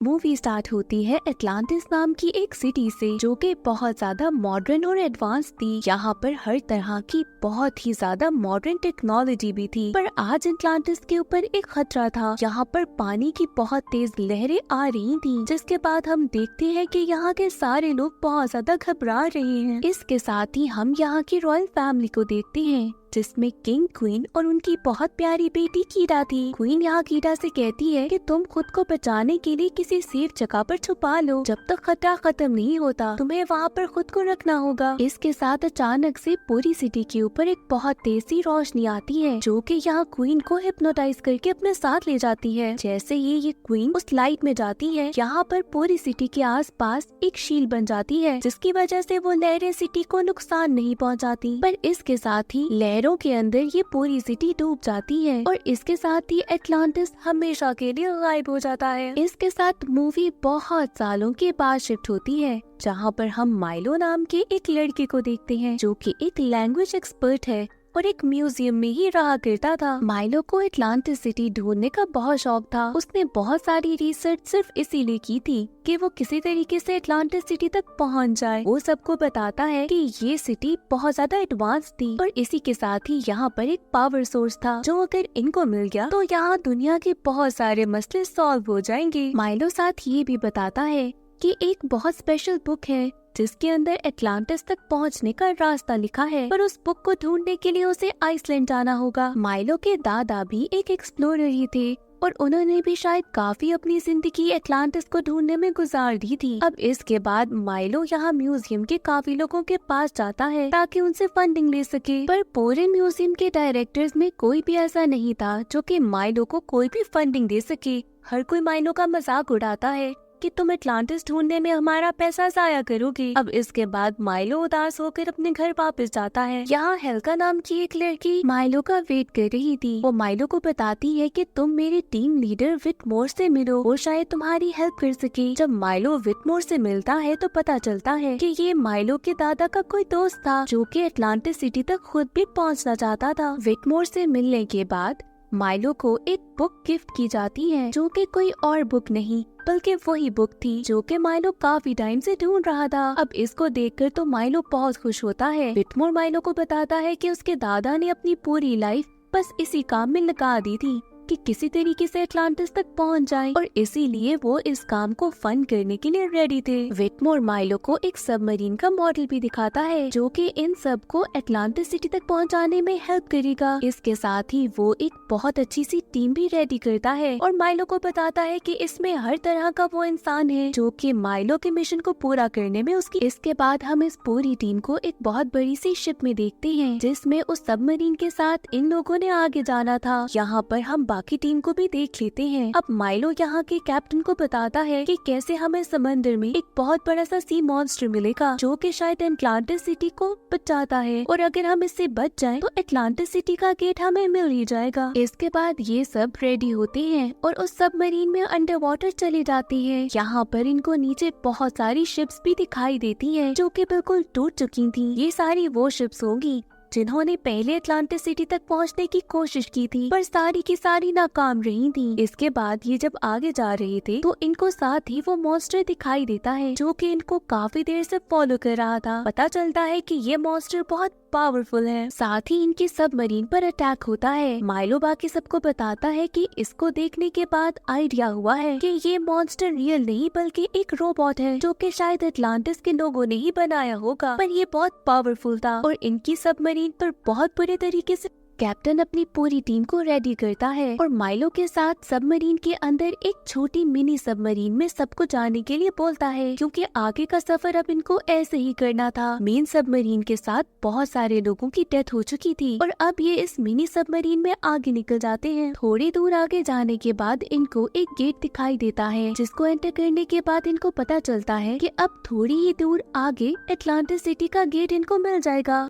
Movie start होती है Atlantis नाम की एक सिटी से, जो कि बहुत ज्यादा मॉडर्न और एडवांस थी। यहाँ पर हर तरह की बहुत ही ज्यादा मॉडर्न टेक्नोलॉजी भी थी। पर आज एटलांटिस के ऊपर एक खतरा था। यहाँ पर पानी की बहुत तेज लहरें आ रही थी, जिसके बाद हम देखते हैं कि यहाँ के सारे लोग बहुत ज्यादा घबरा रहे हैं। इसके साथ ही हम यहाँ की रॉयल फैमिली को देखते हैं, जिसमें किंग, क्वीन और उनकी बहुत प्यारी बेटी कीटा थी। क्वीन यहाँ कीटा से कहती है कि तुम खुद को बचाने के लिए किसी सेफ जगह पर छुपा लो। जब तक खतरा खत्म नहीं होता तुम्हें वहाँ पर खुद को रखना होगा। इसके साथ अचानक से पूरी सिटी के ऊपर एक बहुत तेज सी रोशनी आती है, जो कि यहाँ क्वीन को हिप्नोटाइज करके अपने साथ ले जाती है। जैसे ही ये क्वीन उस लाइट में जाती है, यहाँ पर पूरी सिटी के आसपास एक शील्ड बन जाती है, जिसकी वजह से वो लहरें सिटी को नुकसान नहीं पहुँचाती। पर इसके साथ ही लहरों के अंदर ये पूरी सिटी डूब जाती है और इसके साथ ही एटलांटिस हमेशा के लिए गायब हो जाता है। इसके साथ मूवी बहुत सालों के बाद शिफ्ट होती है, जहाँ पर हम माइलो नाम के एक लड़के को देखते हैं, जो कि एक लैंग्वेज एक्सपर्ट है और एक म्यूजियम में ही रहा करता था। माइलो को एटलांटिस सिटी ढूंढने का बहुत शौक था। उसने बहुत सारी रिसर्च सिर्फ इसीलिए की थी कि वो किसी तरीके से एटलांटिस सिटी तक पहुंच जाए। वो सबको बताता है कि ये सिटी बहुत ज्यादा एडवांस थी और इसी के साथ ही यहाँ पर एक पावर सोर्स था, जो अगर इनको मिल गया तो यहाँ दुनिया के बहुत सारे मसले सॉल्व हो जाएंगे। माइलो साथ ये भी बताता है कि एक बहुत स्पेशल बुक है, जिसके अंदर एटलांटिस तक पहुंचने का रास्ता लिखा है, पर उस बुक को ढूंढने के लिए उसे आइसलैंड जाना होगा। माइलो के दादा भी एक एक्सप्लोरर ही थे और उन्होंने भी शायद काफी अपनी जिंदगी एटलांटिस को ढूंढने में गुजार दी थी। अब इसके बाद माइलो यहाँ म्यूजियम के काफी लोगों के पास जाता है ताकि उनसे फंडिंग ले सके, पर पूरे म्यूजियम के डायरेक्टर्स में कोई भी ऐसा नहीं था जो कि माइलो को कोई भी फंडिंग दे सके। हर कोई माइलो का मजाक उड़ाता है कि तुम एटलांटिस ढूंढने में हमारा पैसा जाया करोगे। अब इसके बाद माइलो उदास होकर अपने घर वापस जाता है। यहाँ हेल्का नाम की एक लड़की माइलो का वेट कर रही थी। वो माइलो को बताती है कि तुम मेरे टीम लीडर विटमोर से मिलो, वो शायद तुम्हारी हेल्प कर सके। जब माइलो विटमोर से मिलता है तो पता चलता है कि ये माइलो के दादा का कोई दोस्त था, जो कि एटलांटिस सिटी तक खुद भी पहुँचना चाहता था। विटमोर से मिलने के बाद माइलो को एक बुक गिफ्ट की जाती है, जो कि कोई और बुक नहीं बल्कि वही बुक थी जो कि माइलो काफी टाइम से ढूंढ रहा था। अब इसको देखकर तो माइलो बहुत खुश होता है। विटमोर माइलो को बताता है कि उसके दादा ने अपनी पूरी लाइफ बस इसी काम में लगा दी थी कि किसी तरीके से एटलांटिस तक पहुंच जाए, और इसीलिए वो इस काम को फंड करने के लिए रेडी थे। विटमोर माइलो को एक सबमरीन का मॉडल भी दिखाता है, जो कि इन सब को एटलांटिस सिटी तक पहुंचाने में हेल्प करेगा। इसके साथ ही वो एक बहुत अच्छी सी टीम भी रेडी करता है और माइलो को बताता है कि इसमें हर तरह का वो इंसान है जो कि माइलो के मिशन को पूरा करने में उसकी। इसके बाद हम इस पूरी टीम को एक बहुत बड़ी सी शिप में देखते हैं, जिसमें उस सबमरीन के साथ इन लोगों ने आगे जाना था। यहाँ पर हम बाकी टीम को भी देख लेते हैं। अब माइलो यहाँ के कैप्टन को बताता है कि कैसे हमें समंदर में एक बहुत बड़ा सा सी मॉन्स्टर मिलेगा, जो कि शायद एटलांटिस सिटी को बचाता है, और अगर हम इससे बच जाएं तो एटलांटिस सिटी का गेट हमें मिल ही जाएगा। इसके बाद ये सब रेडी होते हैं और उस सबमरीन में अंडर वाटर चली जाती है। यहाँ पर इनको नीचे बहुत सारी शिप्स भी दिखाई देती हैं, जो कि बिल्कुल टूट चुकी थी। ये सारी वो शिप्स होंगी जिन्होंने पहले एटलांटिस सिटी तक पहुंचने की कोशिश की थी, पर सारी की सारी नाकाम रही थी। इसके बाद ये जब आगे जा रहे थे तो इनको साथ ही वो मॉन्स्टर दिखाई देता है, जो कि इनको काफी देर से फॉलो कर रहा था। पता चलता है कि ये मॉन्स्टर बहुत पावरफुल है। साथ ही इनके सबमरीन पर अटैक होता है। माइलो बाकी सबको बताता है कि इसको देखने के बाद आइडिया हुआ है कि ये मॉन्स्टर रियल नहीं बल्कि एक रोबोट है, जो कि शायद एटलांटिस के लोगों ने ही बनाया होगा, पर ये बहुत पावरफुल था और इनकी सबमरीन पर बहुत बुरे तरीके से। कैप्टन अपनी पूरी टीम को रेडी करता है और माइलो के साथ सबमरीन के अंदर एक छोटी मिनी सबमरीन में सबको जाने के लिए बोलता है, क्योंकि आगे का सफर अब इनको ऐसे ही करना था। मेन सबमरीन के साथ बहुत सारे लोगों की डेथ हो चुकी थी और अब ये इस मिनी सबमरीन में आगे निकल जाते हैं। थोड़ी दूर आगे जाने के बाद इनको एक गेट दिखाई देता है, जिसको एंटर करने के बाद इनको पता चलता है कि अब थोड़ी ही दूर आगे एटलांटिस सिटी का गेट इनको मिल जाएगा।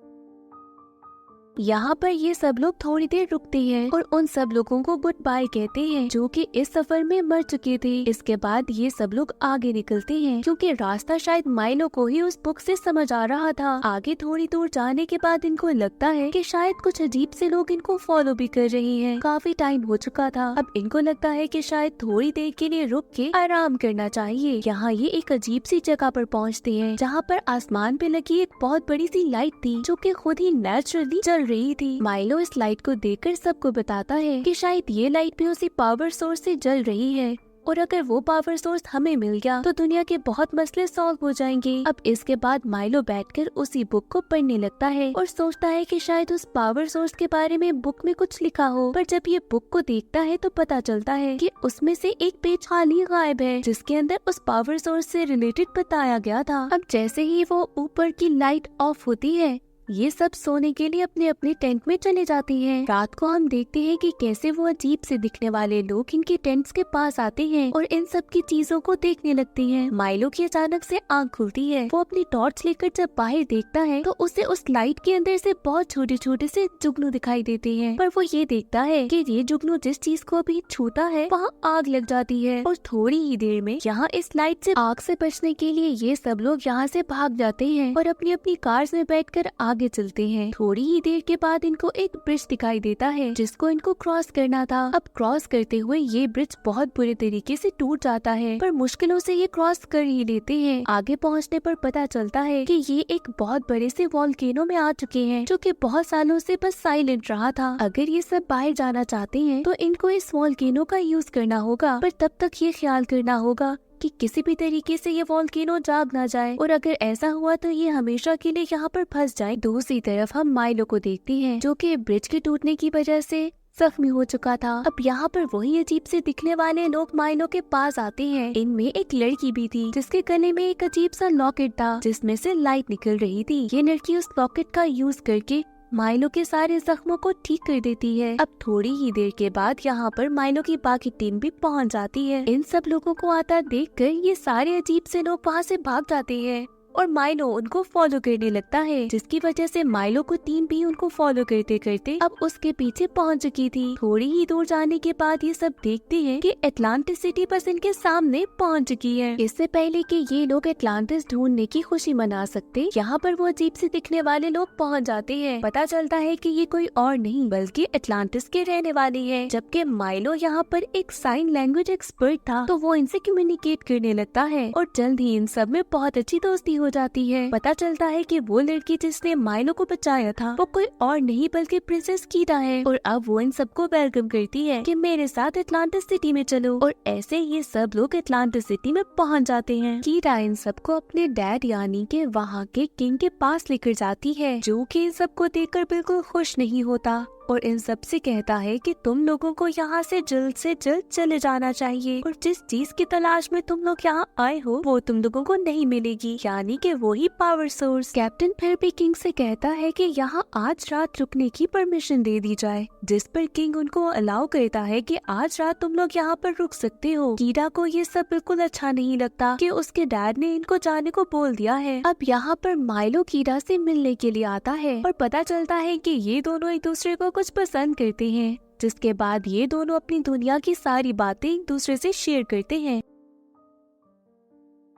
यहाँ पर ये सब लोग थोड़ी देर रुकते हैं और उन सब लोगों को गुड बाय कहते हैं जो कि इस सफर में मर चुके थे। इसके बाद ये सब लोग आगे निकलते हैं क्योंकि रास्ता शायद माइलो को ही उस बुक से समझ आ रहा था। आगे थोड़ी दूर जाने के बाद इनको लगता है कि शायद कुछ अजीब से लोग इनको फॉलो भी कर रहे हैं। काफी टाइम हो चुका था, अब इनको लगता है कि शायद थोड़ी देर के लिए रुक के आराम करना चाहिए। यहाँ ये एक अजीब सी जगह पर पहुँचते हैं जहाँ पर आसमान पे लगी एक बहुत बड़ी सी लाइट थी जो कि खुद ही नेचुरली जल रही थी। माइलो इस लाइट को देखकर सबको बताता है कि शायद ये लाइट भी उसी पावर सोर्स से जल रही है और अगर वो पावर सोर्स हमें मिल गया तो दुनिया के बहुत मसले सॉल्व हो जाएंगे। अब इसके बाद माइलो बैठकर उसी बुक को पढ़ने लगता है और सोचता है कि शायद उस पावर सोर्स के बारे में बुक में कुछ लिखा हो, पर जब ये बुक को देखता है तो पता चलता है कि उसमें से एक पेज खाली गायब है जिसके अंदर उस पावर सोर्स से रिलेटेड बताया गया था। अब जैसे ही वो ऊपर की लाइट ऑफ होती है ये सब सोने के लिए अपने अपने टेंट में चले जाते हैं। रात को हम देखते हैं कि कैसे वो अजीब से दिखने वाले लोग इनके टेंट्स के पास आते हैं और इन सब की चीजों को देखने लगते हैं। माइलो की अचानक से आंख खुलती है। वो अपनी टॉर्च लेकर जब बाहर देखता है तो उसे उस लाइट के अंदर से बहुत छोटे छोटे से जुगनू दिखाई देते हैं, पर वो ये देखता है कि ये जुगनू जिस चीज को अभी छूता है वहाँ आग लग जाती है और थोड़ी ही देर में यहाँ इस लाइट से आग से बचने के लिए ये सब लोग यहाँ से भाग जाते हैं और अपनी अपनी कार्स में बैठकर आगे चलते हैं। थोड़ी ही देर के बाद इनको एक ब्रिज दिखाई देता है जिसको इनको क्रॉस करना था। अब क्रॉस करते हुए ये ब्रिज बहुत बुरे तरीके से टूट जाता है, पर मुश्किलों से ये क्रॉस कर ही लेते हैं। आगे पहुंचने पर पता चलता है कि ये एक बहुत बड़े से वॉल्केनो में आ चुके हैं जो कि बहुत सालों से बस साइलेंट रहा था। अगर ये सब बाहर जाना चाहते हैं तो इनको इस वॉल्केनो का यूज करना होगा, पर तब तक ये ख्याल करना होगा कि किसी भी तरीके से ये वॉल्केनो जाग ना जाए और अगर ऐसा हुआ तो ये हमेशा के लिए यहाँ पर फंस जाए। दूसरी तरफ हम माइलो को देखते हैं जो कि ब्रिज के टूटने की वजह से जख्मी हो चुका था। अब यहाँ पर वही अजीब से दिखने वाले लोग माइलो के पास आते हैं। इनमें एक लड़की भी थी जिसके गले में एक अजीब सा लॉकेट था जिसमें से लाइट निकल रही थी। ये लड़की उस लॉकेट का यूज करके माइलो के सारे जख्मों को ठीक कर देती है। अब थोड़ी ही देर के बाद यहाँ पर माइलो की बाकी टीम भी पहुँच जाती है। इन सब लोगों को आता देखकर ये सारे अजीब से लोग वहाँ से भाग जाते हैं और माइलो उनको फॉलो करने लगता है, जिसकी वजह से माइलो को टीम भी उनको फॉलो करते करते अब उसके पीछे पहुंच चुकी थी। थोड़ी ही दूर जाने के बाद ये सब देखते हैं कि एटलांटिस सिटी बस इनके सामने पहुंच चुकी है। इससे पहले कि ये लोग एटलांटिस ढूंढने की खुशी मना सकते, यहाँ पर वो अजीब से दिखने वाले लोग पहुँच जाते हैं। पता चलता है कि ये कोई और नहीं बल्कि एटलांटिस के रहने वाले हैं। जबकि माइलो यहाँ पर एक साइन लैंग्वेज एक्सपर्ट था तो वो इनसे कम्युनिकेट करने लगता है और जल्द ही इन सब में बहुत अच्छी दोस्ती हो जाती है। पता चलता है कि वो लड़की जिसने माइलो को बचाया था वो कोई और नहीं बल्कि प्रिंसेस कीटा है और अब वो इन सबको वेलकम करती है कि मेरे साथ एटलांटिस सिटी में चलो। और ऐसे ये सब लोग एटलांटिस सिटी में पहुंच जाते हैं। कीटा इन सबको अपने डैड यानी के वहाँ के किंग के पास लेकर जाती है जो कि इन सबको देखकर बिल्कुल खुश नहीं होता और इन सब से कहता है कि तुम लोगों को यहाँ से जल्द चले जाना चाहिए और जिस चीज की तलाश में तुम लोग यहाँ आए हो वो तुम लोगों को नहीं मिलेगी, यानी कि वही पावर सोर्स। कैप्टन फिर भी किंग से कहता है कि यहाँ आज रात रुकने की परमिशन दे दी जाए, जिस पर किंग उनको अलाउ करता है कि आज रात तुम लोग यहाँ पर रुक सकते हो। कीड़ा को ये सब बिल्कुल अच्छा नहीं लगता कि उसके डैड ने इनको जाने को बोल दिया है। अब यहाँ पर माइलो कीड़ा से मिलने के लिए आता है और पता चलता है कि ये दोनों एक दूसरे को कुछ पसंद करते हैं, जिसके बाद ये दोनों अपनी दुनिया की सारी बातें एक दूसरे से शेयर करते हैं।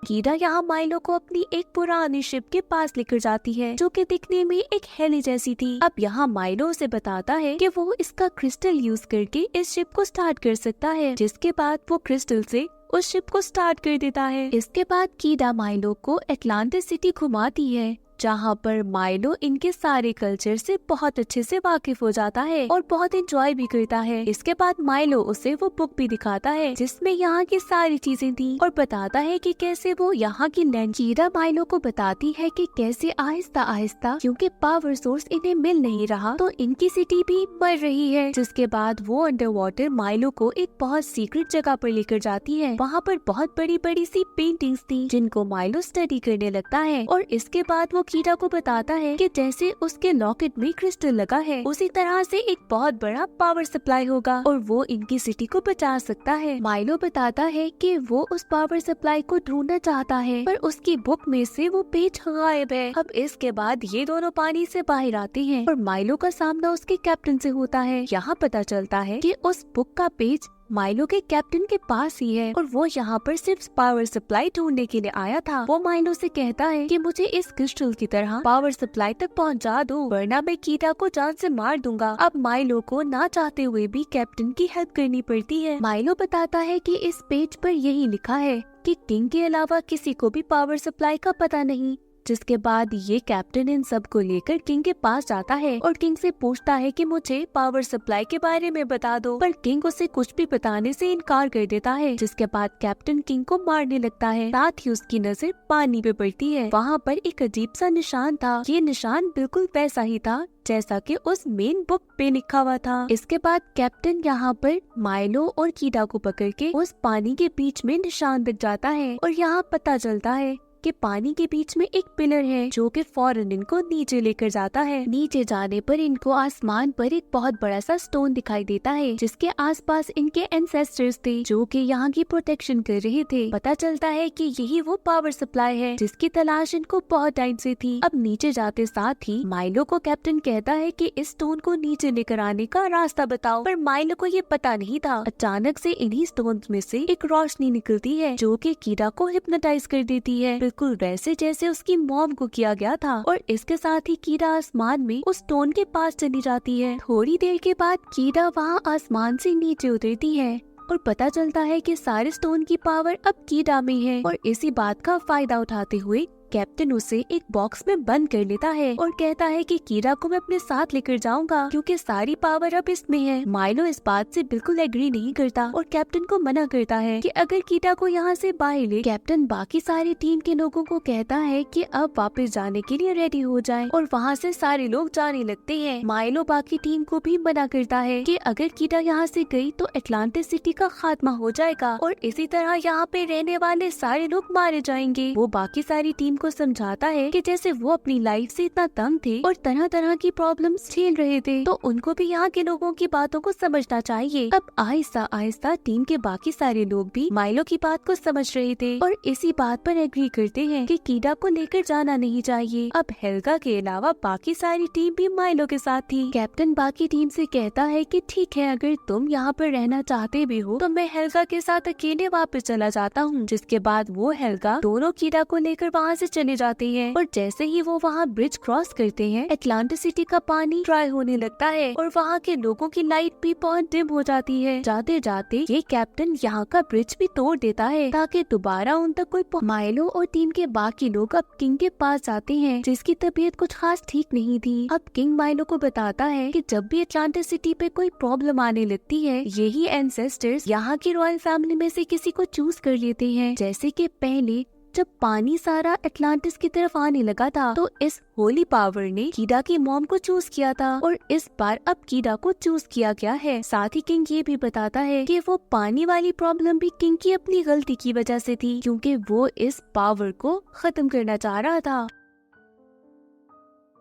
कीड़ा यहाँ माइलो को अपनी एक पुरानी शिप के पास लेकर जाती है जो कि दिखने में एक हेली जैसी थी। अब यहाँ माइलो उसे बताता है कि वो इसका क्रिस्टल यूज करके इस शिप को स्टार्ट कर सकता है, जिसके बाद वो क्रिस्टल से उस शिप को स्टार्ट कर देता है। इसके बाद कीड़ा माइलो को एटलांटिस सिटी घुमाती है जहाँ पर माइलो इनके सारे कल्चर से बहुत अच्छे से वाकिफ हो जाता है और बहुत एंजॉय भी करता है। इसके बाद माइलो उसे वो बुक भी दिखाता है जिसमें यहाँ की सारी चीजें थी और बताता है कि कैसे वो यहाँ की लैंड। कीड़ा माइलो को बताती है कि कैसे आहिस्ता आहिस्ता क्योंकि पावर सोर्स इन्हें मिल नहीं रहा तो इनकी सिटी भी मर रही है। जिसके बाद वो अंडर वाटर माइलो को एक बहुत सीक्रेट जगह पर लेकर जाती है। वहाँ पर बहुत बड़ी बड़ी सी पेंटिंग्स थी जिनको माइलो स्टडी करने लगता है और इसके बाद वो कीड़ा को बताता है कि जैसे उसके लॉकेट में क्रिस्टल लगा है उसी तरह से एक बहुत बड़ा पावर सप्लाई होगा और वो इनकी सिटी को बचा सकता है। माइलो बताता है कि वो उस पावर सप्लाई को ढूंढना चाहता है पर उसकी बुक में से वो पेज गायब है। अब इसके बाद ये दोनों पानी से बाहर आते हैं और माइलो का सामना उसके कैप्टन से होता है। यहाँ पता चलता है कि उस बुक का पेज माइलो के कैप्टन के पास ही है और वो यहाँ पर सिर्फ पावर सप्लाई ढूंढने के लिए आया था। वो माइलो से कहता है कि मुझे इस क्रिस्टल की तरह पावर सप्लाई तक पहुँचा दो वरना मैं कीड़ा को जान से मार दूंगा। अब माइलो को ना चाहते हुए भी कैप्टन की हेल्प करनी पड़ती है। माइलो बताता है कि इस पेज पर यही लिखा है कि किंग के अलावा किसी को भी पावर सप्लाई का पता नहीं। जिसके बाद ये कैप्टन इन सब को लेकर किंग के पास जाता है और किंग से पूछता है कि मुझे पावर सप्लाई के बारे में बता दो, पर किंग उसे कुछ भी बताने से इनकार कर देता है। जिसके बाद कैप्टन किंग को मारने लगता है। साथ ही उसकी नजर पानी पे पड़ती है। वहाँ पर एक अजीब सा निशान था। ये निशान बिल्कुल वैसा ही था जैसा कि उस मेन बुक पे लिखा हुआ था। इसके बाद कैप्टन यहाँ पर माइलो और कीड़ा को पकड़ के उस पानी के बीच में निशान दिख जाता है और यहाँ पता चलता है कि पानी के बीच में एक पिलर है जो कि फौरन इनको नीचे लेकर जाता है। नीचे जाने पर इनको आसमान पर एक बहुत बड़ा सा स्टोन दिखाई देता है जिसके आसपास इनके एंसेस्टर्स थे जो कि यहाँ की प्रोटेक्शन कर रहे थे। पता चलता है कि यही वो पावर सप्लाई है जिसकी तलाश इनको बहुत टाइम से थी। अब नीचे जाते साथ ही माइलो को कैप्टन कहता है कि इस स्टोन को नीचे लेकर आने का रास्ता बताओ, पर माइलो को ये पता नहीं था। अचानक से इन्हीं स्टोन में से एक रोशनी निकलती है जो कि कीड़ा को हिप्नोटाइज कर देती है, बिल्कुल वैसे जैसे उसकी मॉम को किया गया था। और इसके साथ ही कीड़ा आसमान में उस स्टोन के पास चली जाती है। थोड़ी देर के बाद कीड़ा वहाँ आसमान से नीचे उतरती है और पता चलता है कि सारे स्टोन की पावर अब कीड़ा में है। और इसी बात का फायदा उठाते हुए कैप्टन उसे एक बॉक्स में बंद कर लेता है और कहता है कि कीड़ा को मैं अपने साथ लेकर जाऊंगा क्योंकि सारी पावर अब इसमें है। माइलो इस बात से बिल्कुल एग्री नहीं करता और कैप्टन को मना करता है कि अगर कीड़ा को यहाँ से बाहर ले। कैप्टन बाकी सारी टीम के लोगों को कहता है कि अब वापस जाने के लिए रेडी हो जाएं और वहाँ से सारे लोग जाने लगते हैं। माइलो बाकी टीम को भी मना करता है कि अगर कीड़ा यहाँ से गई तो एटलांटिस सिटी का खात्मा हो जाएगा और इसी तरह यहाँ पे रहने वाले सारे लोग मारे जाएंगे। वो बाकी सारी टीम को समझाता है कि जैसे वो अपनी लाइफ से इतना तंग थे और तरह तरह की प्रॉब्लम्स झेल रहे थे तो उनको भी यहाँ के लोगों की बातों को समझना चाहिए। अब आहिस्ता आहिस्ता टीम के बाकी सारे लोग भी माइलो की बात को समझ रहे थे और इसी बात पर एग्री करते हैं कि कीड़ा को लेकर जाना नहीं चाहिए। अब हेल्गा के अलावा बाकी सारी टीम भी माइलो के साथ थी। कैप्टन बाकी टीम से कहता है कि ठीक है, अगर तुम यहाँ पर रहना चाहते भी हो तो मैं हेल्गा के साथ अकेले वापस चला जाता हूँ। जिसके बाद वो हेल्गा दोनों कीड़ा को लेकर वहाँ से चले जाते हैं और जैसे ही वो वहाँ ब्रिज क्रॉस करते हैं एटलांटिस सिटी का पानी ड्राई होने लगता है और वहाँ के लोगों की लाइट भी बहुत डिम हो जाती है। जाते जाते ये कैप्टन यहाँ का ब्रिज भी तोड़ देता है ताकि दोबारा उन तक कोई माइलो और टीम के बाकी लोग अब किंग के पास जाते हैं जिसकी तबीयत कुछ खास ठीक नहीं थी। अब किंग माइलो को बताता है कि जब भी एटलांटिस सिटी पे कोई प्रॉब्लम आने लगती है यही एंसेस्टर्स यहाँ की रॉयल फैमिली में से किसी को चूज कर लेते हैं। जैसे कि पहले जब पानी सारा एटलांटिस की तरफ आने लगा था तो इस होली पावर ने कीड़ा की मॉम को चूज किया था और इस बार अब कीड़ा को चूज किया गया है। साथ ही किंग ये भी बताता है कि वो पानी वाली प्रॉब्लम भी किंग की अपनी गलती की वजह से थी क्योंकि वो इस पावर को खत्म करना चाह रहा था।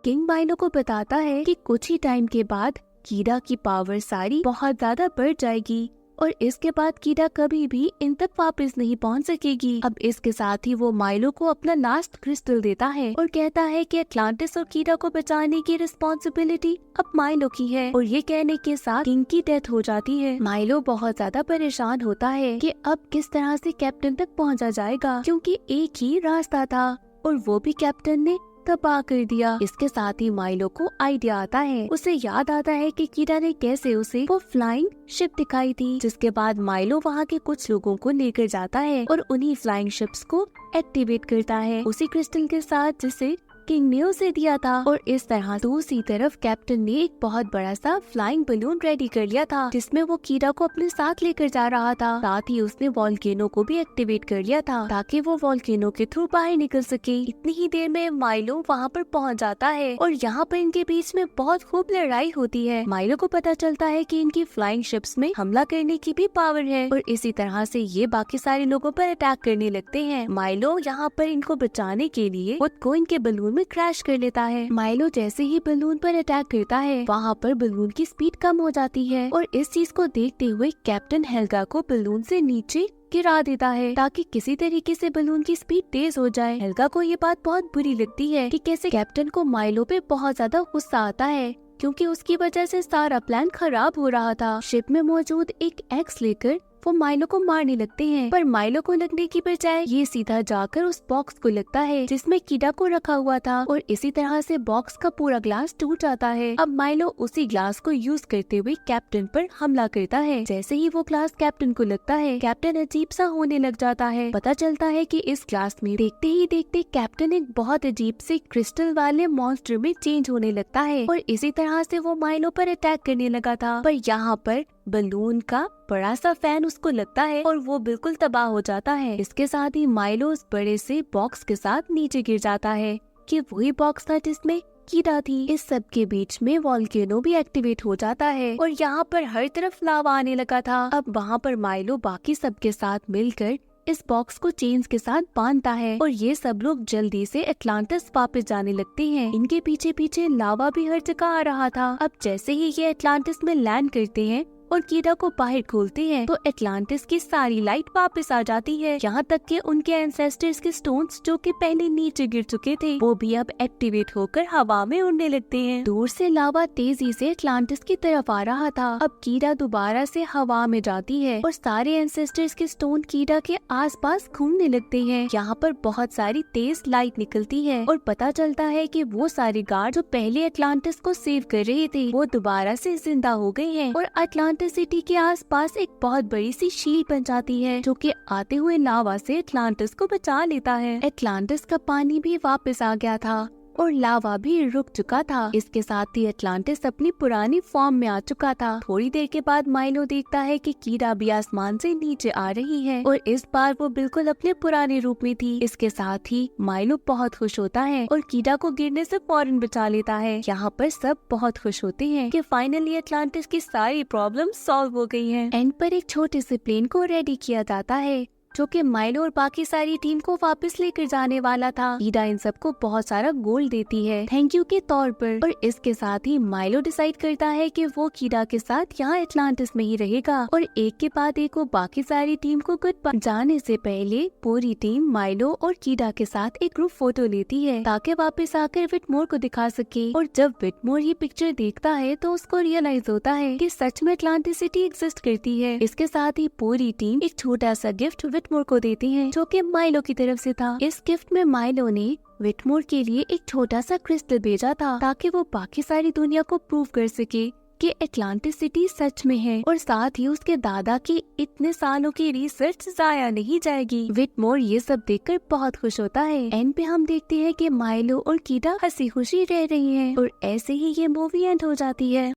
किंग माइलो को बताता है कि कुछ ही टाइम के बाद कीड़ा की पावर सारी बहुत ज्यादा बढ़ जाएगी और इसके बाद कीड़ा कभी भी इन तक वापस नहीं पहुंच सकेगी। अब इसके साथ ही वो माइलो को अपना लास्ट क्रिस्टल देता है और कहता है कि एटलांटिस और कीड़ा को बचाने की रिस्पॉन्सिबिलिटी अब माइलो की है और ये कहने के साथ किंग की डेथ हो जाती है। माइलो बहुत ज्यादा परेशान होता है कि अब किस तरह से कैप्टन तक पहुंचा जाएगा क्योंकि एक ही रास्ता था और वो भी कैप्टन ने तबाह कर दिया। इसके साथ ही माइलो को आइडिया आता है। उसे याद आता है कि कीड़ा ने कैसे उसे वो फ्लाइंग शिप दिखाई थी। जिसके बाद माइलो वहाँ के कुछ लोगों को लेकर जाता है और उन्हीं फ्लाइंग शिप्स को एक्टिवेट करता है उसी क्रिस्टल के साथ जिसे किंग ने उसे दिया था। और इस तरह दूसरी तरफ कैप्टन ने एक बहुत बड़ा सा फ्लाइंग बलून रेडी कर लिया था जिसमें वो कीड़ा को अपने साथ लेकर जा रहा था। साथ ही उसने वॉल्केनो को भी एक्टिवेट कर लिया था ताकि वो वॉल्केनो के थ्रू बाहर निकल सके। इतनी ही देर में माइलो वहाँ पर पहुँच जाता है और यहाँ पर इनके बीच में बहुत खूब लड़ाई होती है। माइलो को पता चलता है कि इनकी फ्लाइंग शिप्स में हमला करने की भी पावर है और इसी तरह से ये बाकी सारे लोगों पर अटैक करने लगते हैं। माइलो यहाँ पर इनको बचाने के लिए खुद को इनके बलून बलून में क्रैश कर लेता है। माइलो जैसे ही बलून पर अटैक करता है वहाँ पर बलून की स्पीड कम हो जाती है और इस चीज को देखते हुए कैप्टन हेल्गा को बलून से नीचे गिरा देता है ताकि किसी तरीके से बलून की स्पीड तेज हो जाए। हेल्गा को ये बात बहुत बुरी लगती है कि कैसे कैप्टन को माइलो पे बहुत ज्यादा गुस्सा आता है क्योंकि उसकी वजह से सारा प्लान खराब हो रहा था। शिप में मौजूद एक एक्स लेकर वो माइलो को मारने लगते हैं, पर माइलो को लगने की बजाय ये सीधा जाकर उस बॉक्स को लगता है जिसमें कीड़ा को रखा हुआ था और इसी तरह से बॉक्स का पूरा ग्लास टूट जाता है। अब माइलो उसी ग्लास को यूज करते हुए कैप्टन पर हमला करता है। जैसे ही वो ग्लास कैप्टन को लगता है कैप्टन अजीब सा होने लग जाता है। पता चलता है कि इस ग्लास में देखते ही देखते कैप्टन एक बहुत अजीब से क्रिस्टल वाले मॉन्स्टर में चेंज होने लगता है और इसी तरह से वो माइलो पर अटैक करने लगा था। पर यहाँ पर बलून का बड़ा सा फैन उसको लगता है और वो बिल्कुल तबाह हो जाता है। इसके साथ ही माइलो उस बड़े से बॉक्स के साथ नीचे गिर जाता है कि वही बॉक्स था जिसमें कीड़ा थी। इस सब के बीच में वॉल्केनो भी एक्टिवेट हो जाता है और यहाँ पर हर तरफ लावा आने लगा था। अब वहाँ पर माइलो बाकी सबके साथ मिलकर इस बॉक्स को चेन्स के साथ बांधता है और ये सब लोग जल्दी से एटलांटिस वापस जाने लगते हैं। इनके पीछे पीछे लावा भी हर जगह आ रहा था। अब जैसे ही ये एटलांटिस में लैंड करते हैं और कीड़ा को बाहर खोलते हैं तो एटलांटिस की सारी लाइट वापस आ जाती है। यहाँ तक कि उनके एंसेस्टर्स के स्टोन्स जो कि पहले नीचे गिर चुके थे वो भी अब एक्टिवेट होकर हवा में उड़ने लगते हैं। दूर से लावा तेजी से एटलांटिस की तरफ आ रहा था। अब कीड़ा दोबारा से हवा में जाती है और सारे एंसेस्टर्स के स्टोन कीड़ा के आसपास घूमने लगते हैं। यहाँ पर बहुत सारी तेज लाइट निकलती है और पता चलता है कि वो सारे गार्ड जो पहले एटलांटिस को सेव कर रहे थे वो दोबारा से जिंदा हो गए हैं और एटलांटिस सिटी के आसपास एक बहुत बड़ी सी शील्ड बन जाती है जो कि आते हुए लावा से एटलांटिस को बचा लेता है। एटलांटिस का पानी भी वापस आ गया था और लावा भी रुक चुका था। इसके साथ ही एटलांटिस अपनी पुरानी फॉर्म में आ चुका था। थोड़ी देर के बाद माइलो देखता है कि कीड़ा भी आसमान से नीचे आ रही है और इस बार वो बिल्कुल अपने पुराने रूप में थी। इसके साथ ही माइलो बहुत खुश होता है और कीड़ा को गिरने से फौरन बचा लेता है। यहाँ पर सब बहुत खुश होते हैं कि फाइनली एटलांटिस की सारी प्रॉब्लम सॉल्व हो गई है। एंड पर एक छोटे से प्लेन को रेडी किया जाता है जो कि माइलो और बाकी सारी टीम को वापस लेकर जाने वाला था। कीड़ा इन सबको बहुत सारा गोल्ड देती है थैंक यू के तौर पर और इसके साथ ही माइलो डिसाइड करता है कि वो कीड़ा के साथ यहाँ एटलांटिस में ही रहेगा और एक के बाद एक वो बाकी सारी टीम को गुड बाय जाने से पहले पूरी टीम माइलो और कीड़ा के साथ एक ग्रुप फोटो लेती है ताकि वापस आकर विटमोर को दिखा सके। और जब विटमोर ये पिक्चर देखता है तो उसको रियलाइज होता है कि सच में एटलांटिस सिटी एग्जिस्ट करती है। इसके साथ ही पूरी टीम एक छोटा सा गिफ्ट विटमोर को देती है जो कि माइलो की तरफ से था। इस गिफ्ट में माइलो ने विटमोर के लिए एक छोटा सा क्रिस्टल भेजा था ताकि वो बाकी सारी दुनिया को प्रूव कर सके कि एटलांटिस सिटी सच में है और साथ ही उसके दादा की इतने सालों की रिसर्च जाया नहीं जाएगी। विटमोर ये सब देखकर बहुत खुश होता है। एंड पे हम देखते हैं कि माइलो और कीड़ा हंसी खुशी रह रही हैं और ऐसे ही ये मूवी एंड हो जाती है।